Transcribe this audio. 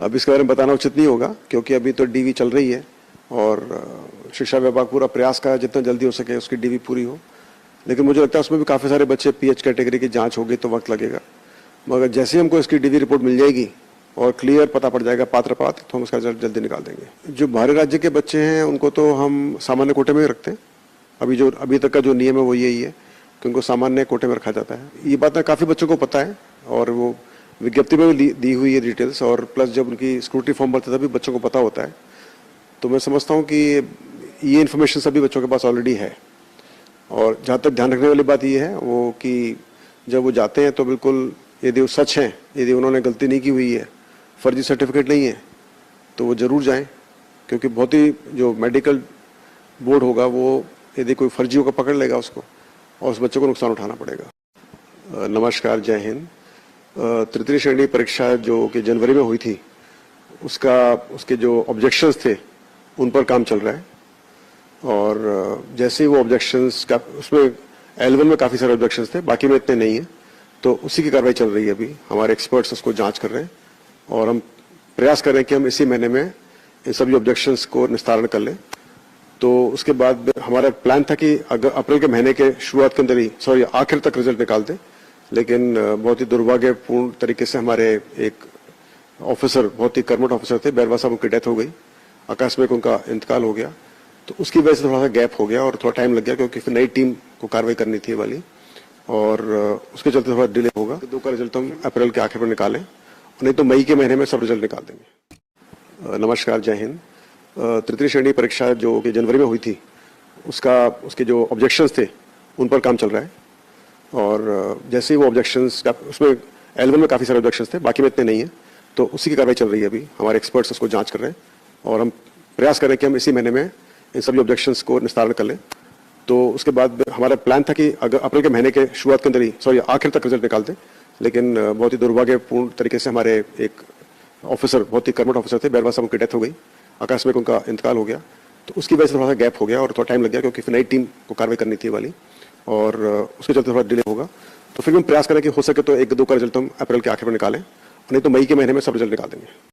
अब इसके बारे में बताना उचित नहीं होगा क्योंकि अभी तो डीवी चल रही है और शिक्षा विभाग पूरा प्रयास कर जितना जल्दी हो सके उसकी डीवी पूरी हो। लेकिन मुझे लगता है उसमें भी काफ़ी सारे बच्चे पीएच कैटेगरी की जांच होगी तो वक्त लगेगा, मगर जैसे ही हमको इसकी डीवी रिपोर्ट मिल जाएगी और क्लियर पता पड़ जाएगा पात्र तो हम उसका रिजल्ट जल्दी निकाल देंगे। जो बाहरी राज्य के बच्चे हैं उनको तो हम सामान्य कोटे में ही रखते हैं। अभी तक का जो नियम है वो यही है कि उनको सामान्य कोटे में रखा जाता है। ये बात काफ़ी बच्चों को पता है और वो विज्ञप्ति में भी दी हुई है डिटेल्स, और प्लस जब उनकी स्क्रूटनी फॉर्म भरते तभी बच्चों को पता होता है। तो मैं समझता हूँ कि ये इन्फॉर्मेशन सभी बच्चों के पास ऑलरेडी है। और जहाँ तक ध्यान रखने वाली बात ये है वो कि जब वो जाते हैं तो बिल्कुल यदि वो सच हैं, यदि उन्होंने गलती नहीं की हुई है, फर्जी सर्टिफिकेट नहीं है, तो वो ज़रूर जाएं, क्योंकि बहुत ही जो मेडिकल बोर्ड होगा वो यदि कोई फर्जी होकर पकड़ लेगा उसको और उस बच्चे को नुकसान उठाना पड़ेगा। नमस्कार, जय हिंद। तृतीय श्रेणी परीक्षा जो कि जनवरी में हुई थी उसके जो ऑब्जेक्शंस थे उन पर काम चल रहा है, और जैसे ही वो ऑब्जेक्शंस का उसमें L1 में काफ़ी सारे ऑब्जेक्शंस थे, बाकी में इतने नहीं है, तो उसी की कार्रवाई चल रही है। अभी हमारे एक्सपर्ट्स उसको जांच कर रहे हैं और हम प्रयास कर रहे हैं कि हम इसी महीने में इन सभी ऑब्जेक्शंस को निस्तारण कर लें। तो उसके बाद हमारा प्लान था कि अगर अप्रैल के महीने के शुरुआत के अंदर ही आखिर तक रिजल्ट निकाल दें, लेकिन बहुत ही दुर्भाग्यपूर्ण तरीके से हमारे एक ऑफिसर, बहुत ही कर्मठ ऑफिसर थे, बैरवा साहब, उनकी डेथ हो गई, आकस्मिक उनका इंतकाल हो गया। तो उसकी वजह से थोड़ा सा गैप हो गया और थोड़ा टाइम लग गया, क्योंकि फिर नई टीम को कार्रवाई करनी थी वाली, और उसके चलते थोड़ा डिले होगा। 2 का रिजल्ट हम अप्रैल के आखिर में निकालें, नहीं तो मई के महीने में सब रिजल्ट निकाल देंगे। नमस्कार, जय हिंद। तृतीय श्रेणी परीक्षा जो कि जनवरी में हुई थी उसके जो ऑब्जेक्शंस थे उन पर काम चल रहा है, और जैसे ही वो ऑब्जेक्शंस उसमें L1 में काफ़ी सारे ऑब्जेक्शंस थे, बाकी में इतने नहीं है, तो उसी की कार्रवाई चल रही है। अभी हमारे एक्सपर्ट्स उसको जांच कर रहे हैं और हम प्रयास कर रहे हैं कि हम इसी महीने में इन सभी ऑब्जेक्शंस को निस्तारण कर लें। तो उसके बाद हमारा प्लान था कि अगर अप्रैल के महीने के शुरुआत के अंदर ही आखिर तक रिजल्ट निकाल दें, लेकिन बहुत ही दुर्भाग्यपूर्ण तरीके से हमारे एक ऑफिसर, बहुत ही कर्मठ ऑफिसर थे, बैरवा साहब, उनकी डेथ हो गई, आकस्मिक उनका इंतकाल हो गया। तो उसकी वजह से थोड़ा सा गैप हो गया और थोड़ा टाइम लग गया, क्योंकि फिर नई टीम को कार्रवाई करनी थी वाली, और उसके चलते थोड़ा डिले होगा। तो फिर हम प्रयास करें कि हो सके तो 1-2 का रिजल्ट हम अप्रैल के आखिर में निकालें, नहीं तो मई के महीने में सब रिजल्ट निकाल देंगे।